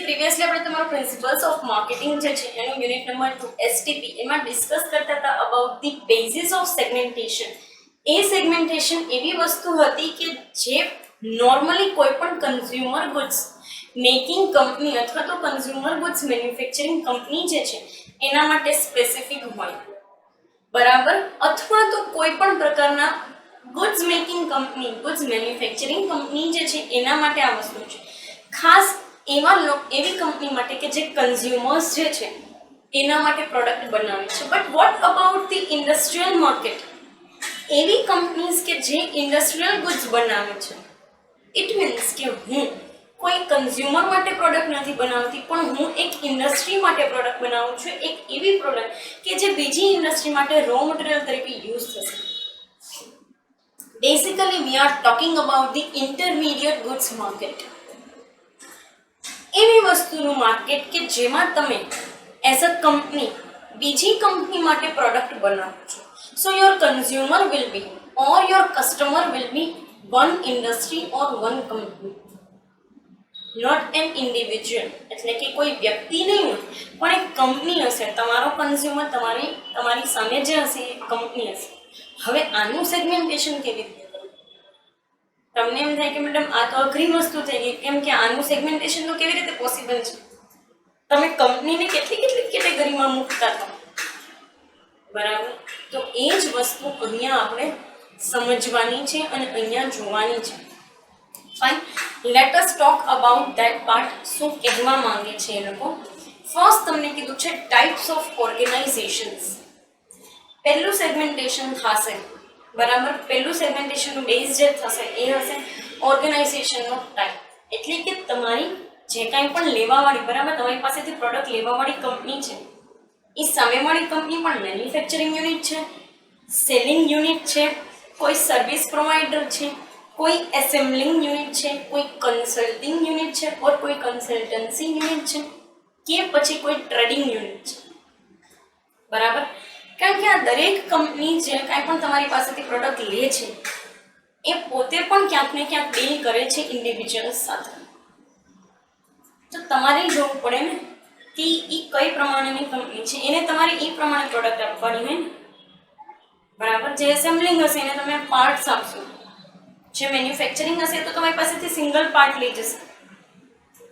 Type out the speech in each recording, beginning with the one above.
Previously આપણે તમારો principles of marketing જે છે એનો યુનિટ નંબર 2 એસટીપી એમાં ડિસ્કસ કરતા હતા about the basis of segmentation. A segmentation એવી વસ્તુ હતી કે જે નોર્મલી કોઈ પણ કન્ઝ્યુમર ગુડ્સ મેકિંગ કંપની અથવા તો કન્ઝ્યુમર ગુડ્સ મેન્યુફેક્ચરિંગ કંપની જે છે એના માટે સ્પેસિફિક હોય, બરાબર, અથવા તો કોઈ પણ પ્રકારના goods making company goods manufacturing company જે છે એના માટે આ વસ્તુ છે. ખાસ એવી કંપની માટે કે જે કન્ઝ્યુમર્સ જે છે એના માટે પ્રોડક્ટ બનાવે છે. But what about the industrial market? એવી કંપનીઝ કે જે ઇન્ડસ્ટ્રીયલ ગુડ્સ બનાવે છે. ઇટ મીન્સ કે હું કોઈ કન્ઝ્યુમર માટે પ્રોડક્ટ નથી બનાવતી, પણ હું એક ઇન્ડસ્ટ્રી માટે પ્રોડક્ટ બનાવું છું, એક એવી પ્રોડક્ટ કે જે બીજી ઇન્ડસ્ટ્રી માટે રો મટીરિયલ તરીકે યુઝ થશે. Basically we are talking about the intermediate goods market. એવી વસ્તુનું માર્કેટ કે જેમાં તમે એઝ અ કંપની બીજી કંપની માટે પ્રોડક્ટ બનાવો છો. So your consumer will be or your customer will be one industry or one company, not an individual. એટલે કે કોઈ વ્યક્તિ નહીં હોય પણ એક કંપની હશે. તમારો કન્ઝ્યુમર તમારી સામે જે હશે એ કંપની હશે. હવે આનું સેગમેન્ટેશન કેવી રીતે કરવું? તમને એમ થાય કે મેડમ આ તો અઘરી વસ્તુ થઈ ગઈ, કેમ કે આનું સેગમેન્ટેશન તો કેવી રીતે પોસિબલ છે? તમે કંપનીને કેટલી કેટેગરીમાં મૂકતા હતા, બરાબર? તો એ જ વસ્તુ અહીંયા આપણે સમજવાની છે અને અહીંયા જોવાની છે. Fine, let us talk about that part. શું કહેવા માંગે છે એ લોકો? ફર્સ્ટ તમને કીધું છે ટાઈપ્સ ઓફ ઓર્ગેનાઇઝેશન્સ. પહેલું સેગમેન્ટેશન થશે, બરાબર. પહેલું સેગમેન્ટેશનનું બેઝ જે થશે એ હશે ઓર્ગેનાઇઝેશનનો ટાઈપ. એટલે કે તમારી જે કાંઈ પણ લેવાવાળી, બરાબર, તમારી પાસેથી પ્રોડક્ટ લેવાવાળી કંપની છે એ સામેવાળી કંપની પણ મેન્યુફેક્ચરિંગ યુનિટ છે, સેલિંગ યુનિટ છે, કોઈ સર્વિસ પ્રોવાઈડર છે, કોઈ એસેમ્બલિંગ યુનિટ છે, કોઈ કન્સલ્ટિંગ યુનિટ છે, ઓર કોઈ કન્સલ્ટન્સી યુનિટ છે, કે પછી કોઈ ટ્રેડિંગ યુનિટ છે, બરાબર. કારણ કે આ દરેક કંપની જે કાંઈ પણ તમારી પાસેથી પ્રોડક્ટ લે છે એ પોતે પણ ક્યાંક ને ક્યાંક ડીલ કરે છે ઇન્ડિવિજ્યુઅલ્સ સાથે. તો તમારે જોવું પડે ને કે એ કઈ પ્રમાણેની કંપની છે, એને તમારે એ પ્રમાણે પ્રોડક્ટ આપવાની હોય ને, બરાબર. જે એસેમ્બલિંગ હશે એને તમે પાર્ટ્સ આપશો, જે મેન્યુફેક્ચરિંગ હશે તો તમારી પાસેથી સિંગલ પાર્ટ લઈ જશે,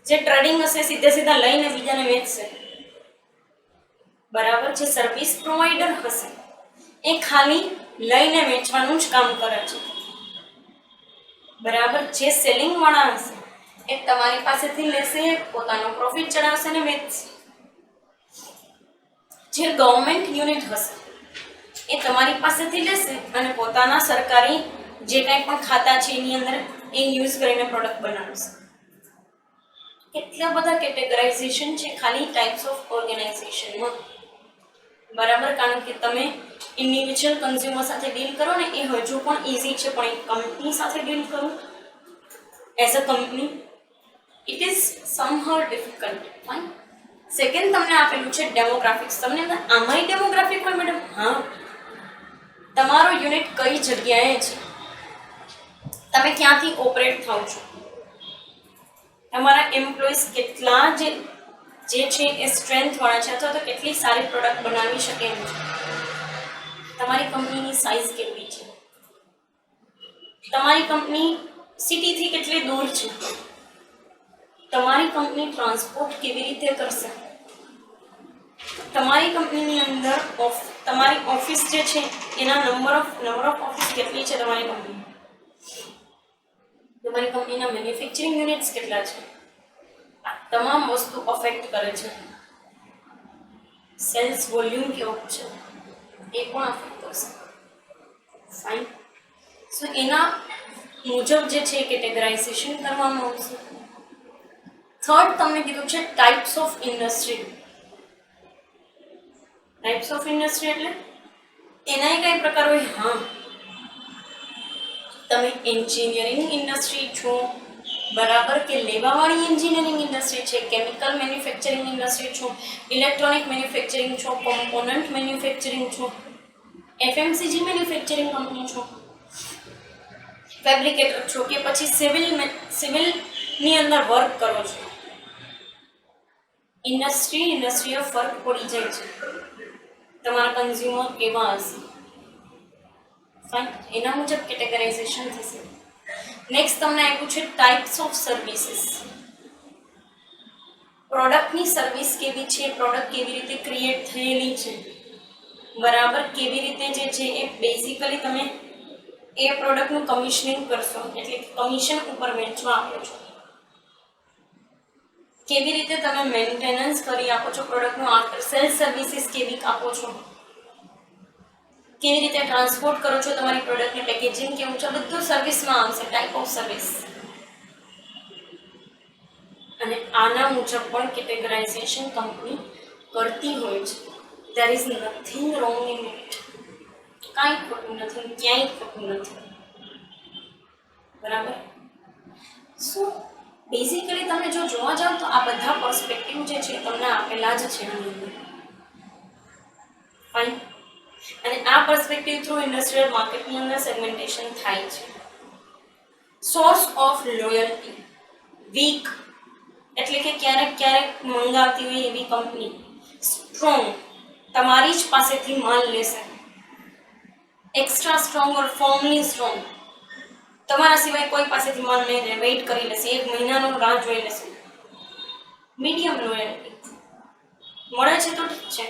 જે ટ્રેડિંગ હશે સીધા લઈને બીજાને વેચશે, બરાબર. જે સર્વિસ પ્રોવાઈડર હશે એ ખાલી લઈને વેચવાનું જ કામ કરે છે, બરાબર. જે સેલિંગ વાળા હશે એ તમારી પાસેથી લેશે, પોતાનો પ્રોફિટ ચડાવશે ને વેચશે. જે ગવર્મેન્ટ યુનિટ હશે એ તમારી પાસેથી લેશે અને પોતાના સરકારી જે કાંઈ પણ ખાતા છે એની અંદર એ યુઝ કરીને પ્રોડક્ટ બનાવશે. કેટલા બધા કેટેગરાઇઝેશન છે ખાલી ટાઈપ્સ ઓફ ઓર્ગેનાઇઝેશનમાં, બરાબર. કારણ કે તમે ઇન્ડિવિજ્યુઅલ કન્ઝ્યુમર સાથે ડીલ કરો ને એ હજુ પણ ઇઝી છે, પણ એક કંપની સાથે ડીલ કરવું as a company it is સમહાઉ difficult. Fine. Second તમને આપેલું છે ડેમોગ્રાફિક્સ. તમને આમાંય ડેમોગ્રાફિક હોય મેડમ? હા. તમારો યુનિટ કઈ જગ્યાએ છે, તમે ક્યાંથી ઓપરેટ થાવ છો, તમારા એમ્પ્લોઈઝ કેટલા જે છે એ સ્ટ્રેન્થવાળા છે અથવા તો કેટલી સારી પ્રોડક્ટ બનાવી શકે એમ છે, તમારી કંપનીની સાઇઝ કેટલી છે, તમારી કંપની સિટીથી કેટલી દૂર છે, તમારી કંપની ટ્રાન્સપોર્ટ કેવી રીતે કરશે, તમારી કંપનીની અંદર તમારી ઓફિસ જે છે એના નંબર ઓફ ઓફિસ કેટલી છે, તમારી કંપનીના મેન્યુફેક્ચરિંગ યુનિટ્સ કેટલા છે, આ તમામ વસ્તુ અફેક્ટ કરે છે. સેલ્સ વોલ્યુમ કેવો છે એ પણ અફેક્ટ કરશે. ફાઇન. સો એના મુજબ જે છે કેટેગરાઇઝેશન કરવામાં આવશે. થર્ડ તમને કીધું છે types of industry. Types of industry એટલે એના કઈ પ્રકાર હોય? હા, તમે એન્જિનિયરિંગ ઇન્ડસ્ટ્રી છો, બરાબર, કે લેવાવાળી એન્જિનિયરિંગ ઇન્ડસ્ટ્રી છે, કેમિકલ મેન્યુફેક્ચરિંગ ઇન્ડસ્ટ્રી છો, ઇલેક્ટ્રોનિક મેન્યુફેક્ચરિંગ છો, કોમ્પોનન્ટ મેન્યુફેક્ચરિંગ છો, એફએમસીજી મેન્યુફેક્ચરિંગ કંપની છો, ફેબ્રિકેટર છો, કે પછી સિવિલની અંદર વર્ક કરો છો, ઇન્ડસ્ટ્રીએ ફરક પડી જાય છે તમારા કન્ઝ્યુમર કેવા હશે. ફાઇન, એના મુજબ કેટેગરાઇઝેશન થશે. નેક્સ્ટ તમને આપ્યું છે ટાઈપ્સ ઓફ સર્વિસીસ. પ્રોડક્ટની સર્વિસ કેવી છે, પ્રોડક્ટ કેવી રીતે ક્રિએટ થયેલી છે, બરાબર, કેવી રીતે જે છે એ બેઝિકલી તમે એ પ્રોડક્ટનું કમિશનિંગ કરશો, એટલે કમિશન ઉપર વેચવા આપો છો. કેવી રીતે તમે મેન્ટેનન્સ કરી આપો છો પ્રોડક્ટનું, આફ્ટર સેલ સર્વિસીસ કેવી આપો છો, કેવી રીતે ટ્રાન્સપોર્ટ કરો છો તમારી પ્રોડક્ટને, પેકેજિંગ કેવું છે, બધું સર્વિસમાં આવશે, ટાઈપ ઓફ સર્વિસ. અને આના મુજબ પણ કેટેગરાઇઝેશન કંપની કરતી હોય છે. There is nothing wrong in it. કાંઈ ખોટું નથી, ક્યાંય ખોટું નથી, બરાબર. સો બેઝિકલી તમે જો જોવા જાઓ તો આ બધા પર્સપેક્ટિવ જે છે તમને આપેલા જ છે આની અંદર. ફાઇન. અને આ પર્સપેક્ટિવ થ્રુ ઇન્ડસ્ટ્રીયલ માર્કેટની અંદર સેગમેન્ટેશન થાય છે. સોર્સ ઓફ લોયલ્ટી વીક, એટલે કે ક્યારેક ક્યારેક મંગાવતી હોય એવી કંપની સ્ટ્રોંગ, તમારી જ પાસેથી માલ લેશે. એક્સ્ટ્રા સ્ટ્રોંગ ઓર ફોર્મલી સ્ટ્રોંગ, તમારા સિવાય કોઈ પાસેથી માલ નહીં લે, વેઇટ કરી લેશે, 1 મહિનાનો રાહ જોઈ લેશે. મીડિયમ લોયલ્ટી, મળે છે તો ઠીક છે,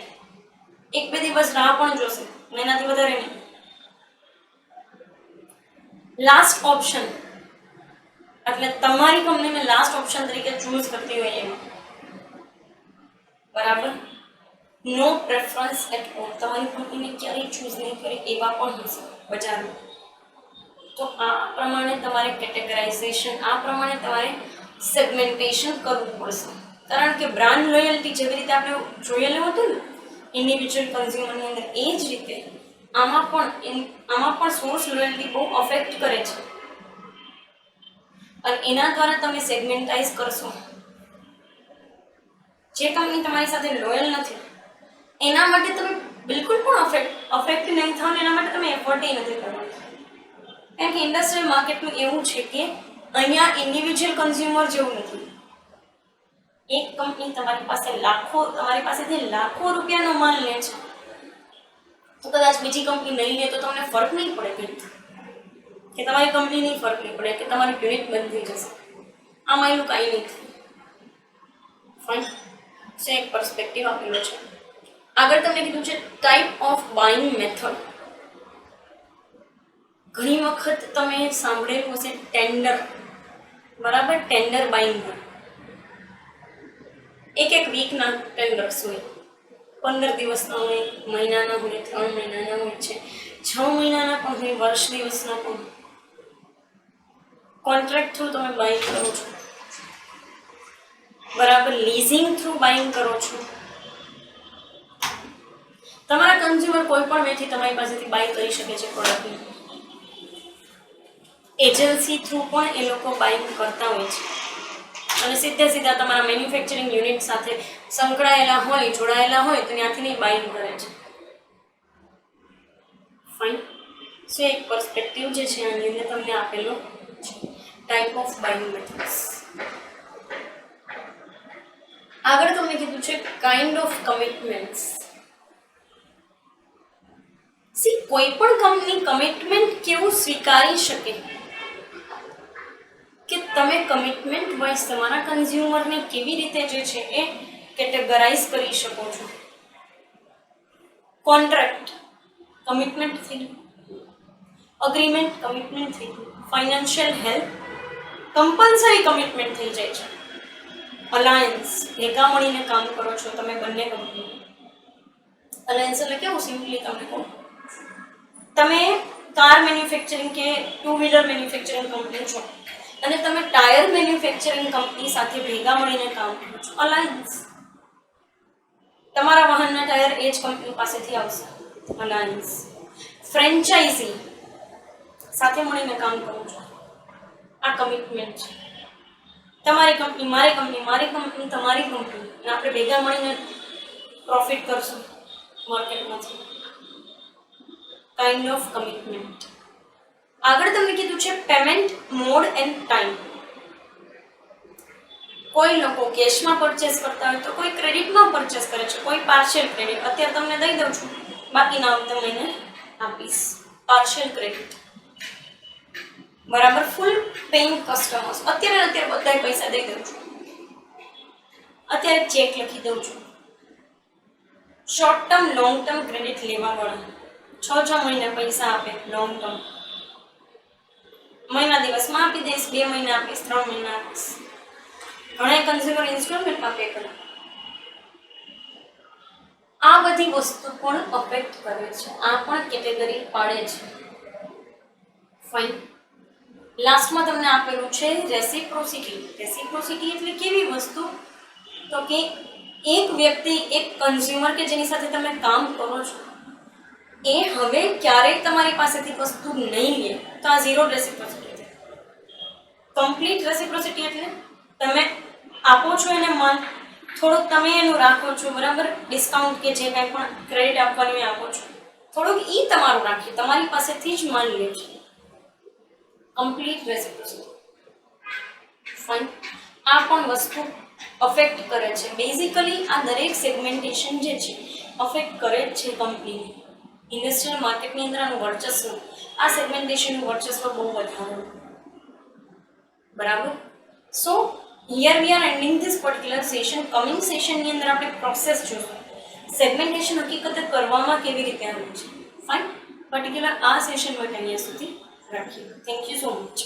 1-2 દિવસ રાહ પણ જોશે, એનાથી વધારે નહીં. લાસ્ટ ઓપ્શન, એટલે તમારી કંપનીને લાસ્ટ ઓપ્શન તરીકે ચૂઝ કરતી હોય એમાં, બરાબર. નો પ્રેફરન્સ એટ ઓલ, તમારી કંપનીને ક્યારેય ચૂઝ નહીં કરે એવા પણ હશે બજારમાં. તો આ પ્રમાણે તમારે કેટેગરાઇઝેશન, આ પ્રમાણે તમારે સેગમેન્ટેશન કરવું પડશે. કારણ કે બ્રાન્ડ લોયલ્ટી જેવી રીતે આપણે જોયેલું હતું ને ઇન્ડિવિજ્યુઅલ કન્ઝ્યુમરની અંદર, એ જ રીતે આમાં પણ સોર્સ લોયલ્ટી બહુ અફેક્ટ કરે છે. અને એના દ્વારા તમે સેગમેન્ટાઇઝ કરશો. જે કંપની તમારી સાથે લોયલ નથી એના માટે તમે બિલકુલ પણ અફેક્ટ નહીં થાવ, એના માટે તમે એફર્ટ નથી કરવાનું. કારણ કે ઇન્ડસ્ટ્રીયલ માર્કેટનું એવું છે કે અહીંયા ઇન્ડિવિજ્યુઅલ કન્ઝ્યુમર જેવું નથી. એક કંપની તમારી પાસેથી લાખો રૂપિયાનો માલ લે છે, તો કદાચ બીજી કંપની નહીં લે તો તમને ફરક નહીં પડે કે તમારી કંપનીની ફરક નહીં પડે કે તમારી યુનિટ બંધ થઈ જશે. આમાં એવું કાંઈ નહીં. ફાઇન. સો એક પર્સપેક્ટિવ આપેલો છે. આગળ તમને કીધું છે ટાઈપ ઓફ બાઇંગ મેથડ. ઘણી વખત તમે સાંભળેલું હશે ટેન્ડર, બરાબર. ટેન્ડર બાઇંગ, એક વીકના ટેન્ડર્સ હોય, 15 દિવસના હોય, મહિનાના હોય, 3 મહિનાના હોય છે, 6 મહિનાના પણ હોય, વર્ષ દિવસના પણ. કોન્ટ્રાક્ટ થ્રુ તમે બાઇંગ કરો છો, બરાબર. લીઝિંગ થ્રુ બાઇંગ કરો છો. તમારા કન્ઝ્યુમર કોઈ પણ વેથી તમારી પાસેથી બાય કરી શકે છે પ્રોડક્ટને. એજન્સી થ્રુ પણ એ લોકો બાઇંગ કરતા હોય છે અને સીધા તમારા મેન્યુફેક્ચરિંગ યુનિટ સાથે સંકળાયેલા હોય, જોડાયેલા હોય તો ત્યાંથી નહીં બાઇંગ કરે છે. ફાઇન. સો એક પર્સપેક્ટિવ જે છે આની અંદર તમને આપેલો ટાઈપ ઓફ બાઇંગ મેથડ્સ. આગળ તમને કીધું છે કાઇન્ડ ઓફ કમિટમેન્ટ્સ. કોઈ પણ કંપની કમિટમેન્ટ કેવું સ્વીકારી શકે કે તમે કમિટમેન્ટ વાઇઝ તમારા કન્ઝ્યુમરને કેવી રીતે જે છે એ કેટેગરાઇઝ કરી શકો છો. કોન્ટ્રાક્ટ કમિટમેન્ટ થઈ ગયું, અગ્રીમેન્ટ કમિટમેન્ટ થઈ ગયું, ફાઇનાન્શિયલ હેલ્પ કમ્પલસરી કમિટમેન્ટ થઈ જાય છે. અલાયન્સ ભેગા મળીને કામ કરો છો તમે બંને કંપની. અલાયન્સ એટલે કેવું, સિમ્પલી તમને કહું, તમે કાર મેન્યુફેક્ચરિંગ કે 2-વ્હીલર મેન્યુફેક્ચરિંગ કંપની છો અને તમે ટાયર મેન્યુફેક્ચરિંગ કંપની સાથે ભેગા મળીને કામ કરો છો, અલાયન્સ. તમારા વાહનના ટાયર એ જ કંપની પાસેથી આવશે, અલાયન્સ. ફ્રેન્ચાઇઝી સાથે મળીને કામ કરો છો, આ કમિટમેન્ટ છે. તમારી કંપની મારી કંપની, મારી કંપની તમારી કંપની, અને આપણે ભેગા મળીને પ્રોફિટ કરશું માર્કેટમાંથી. Kind of commitment. આગળ તમને કીધું છે પેમેન્ટ મોડ એન્ડ ટાઈમ. કોઈ લોકો કેશમાં પરચેસ કરતા હોય તો કોઈ ક્રેડિટમાં પરચેસ કરે છે, કોઈ પાર્શિયલ ક્રેડિટ. અત્યારે તમને દઈ દઉં છું, બાકીના આવતા મહિને આપીશ પાર્શિયલ ક્રેડિટ. બરાબર. ફૂલ પેઇંગ કસ્ટમર્સ અત્યારે બધાય પૈસા દઈ દઉં છું. અત્યારે ચેક લખી દઉં છું. Short term long term credit લેવા વાળા 6 મહિના પૈસા આપે. લોંગ ટર્મ મહિના દિવસમાં આપી દઈશ, 2 મહિના આપીશ, 3 મહિના આપીશ. ઘણા કન્ઝ્યુમર ઇન્સ્ટોલમેન્ટમાં પે કરે. આ બધી વસ્તુ પણ અફેક્ટ કરે છે, આ પણ કેટેગરી પાડે છે. ફાઇન. લાસ્ટમાં તમને આપેલું છે રેસિપ્રોસિટી. રેસિપ્રોસિટી એટલે કેવી વસ્તુ? તો કે એક વ્યક્તિ, એક કન્ઝ્યુમર કે જેની સાથે તમે કામ કરો છો, એ હવે ક્યારેય તમારી પાસેથી વસ્તુ નહીં લે તો આ ઝીરો રેસિપ્રોસિટી છે. કમ્પ્લીટ રેસિપ્રોસિટી એટલે તમે આપો છો એને માલ, થોડુંક તમે એનું રાખો છો, બરાબર. ડિસ્કાઉન્ટ કે જે કાંઈ પણ ક્રેડિટ આપવાનું આપો છો, થોડુંક એ તમારું રાખી તમારી પાસેથી જ માલ લે છે. Complete reciprocity. ફાઇન. આ પણ વસ્તુ અફેક્ટ કરે છે. બેઝિકલી આ દરેક સેગમેન્ટેશન જે છે અફેક્ટ કરે જ છે કંપનીને. ઇન્ડસ્ટ્રીયલ માર્કેટની અંદર આનું વર્ચસ્વ, આ સેગમેન્ટેશનનું વર્ચસ્વ બહુ વધારે. બરાબર. So here we are ending this particular session. Coming સેશનની અંદર આપણે પ્રોસેસ જોશું, સેગમેન્ટેશન હકીકતે કરવામાં કેવી રીતે આવે છે. ફાઇન. પર્ટિક્યુલર આ સેશન માટે અહીંયા સુધી રાખીએ. Thank you so much.